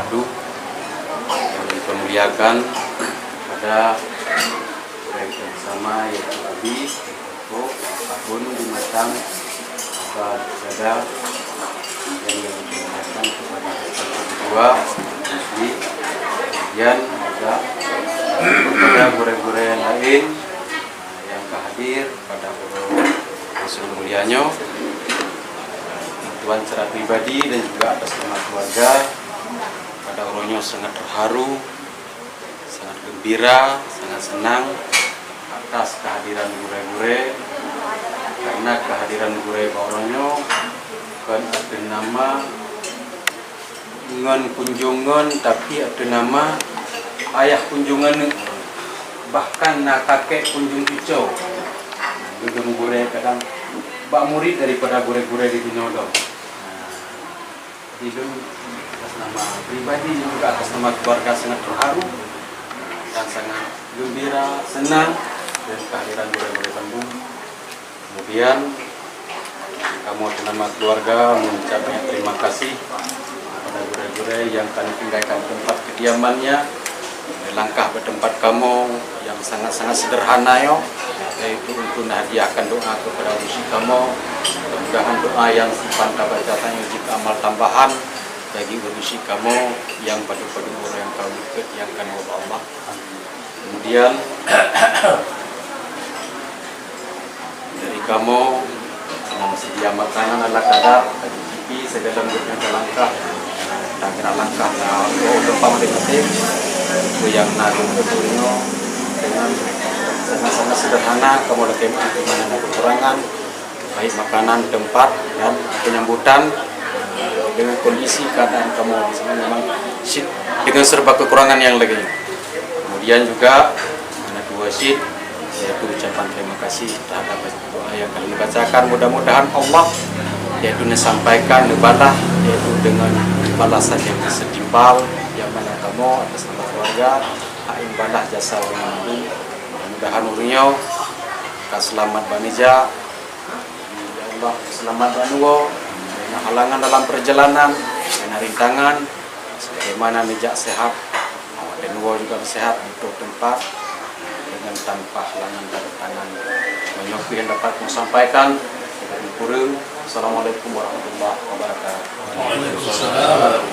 padu yang dipermuliakan pada mereka bersama yaitu Abi, Koko, Abun, Dimatang, Bapak Dada yang dipermuliakan kepada kedua Musli, kemudian juga kepada guru-guru yang lain yang hadir pada Rasul mulianya, Tuan secara pribadi dan juga atas nama keluarga. Pada orangnya sangat terharu, sangat gembira, sangat senang atas kehadiran gure-gure, karena kehadiran gure orangnya kan ada nama ngon kunjungan, tapi ada nama ayah kunjungan, bahkan kakek kunjung hijau. Gedung gure kadang bak murid daripada gure-gure di dunia dong. Itu atas nama pribadi juga atas nama keluarga sangat terharu dan sangat gembira, senang dengan kehadiran gure-gure Bandung. Kemudian kamu atas nama keluarga mengucap banyak terima kasih kepada gure-gure yang kami tinggalkan tempat kediamannya, langkah bertempat kamu yang sangat-sangat sederhana yo, yaitu untuk menghadiahkan doa kepada usi kamu. Mudah-mudahan doa yang simpan tabacatanya jika amal tambahan bagi urusi kamu yang padu-padu orang yang kau ikut yang akan Allah. Kemudian dari kamu yang sedia makanan ala kadar cicipi segala bentuknya langkah dan kena langkah depan detik itu yang naruh betulnya dengan sangat-sangat sederhana. Kamu lagi di mana ada kekurangan baik makanan, tempat dan penyambutan dengan kondisi keadaan kamu di sana memang dengan serba kekurangan yang lagi. Kemudian juga ada dua syit yaitu ucapan terima kasih terhadap doa yang kalian bacakan. Mudah-mudahan Allah yaitu disampaikan ibadah yaitu dengan balasan yang setimpal yang mana kamu atas nama keluarga ibadah jasa orang itu. Mudah-mudahan uriau selamat banija ya Allah, selamat banuwo dengan halangan dalam perjalanan dengan rintangan sebagaimana nijak sehat dan nuwo juga sehat untuk tempat dengan tanpa halangan dari tangan. Banyak yang dapat saya sampaikan dari kurung. Assalamualaikum warahmatullahi wabarakatuh. Waalaikumsalam.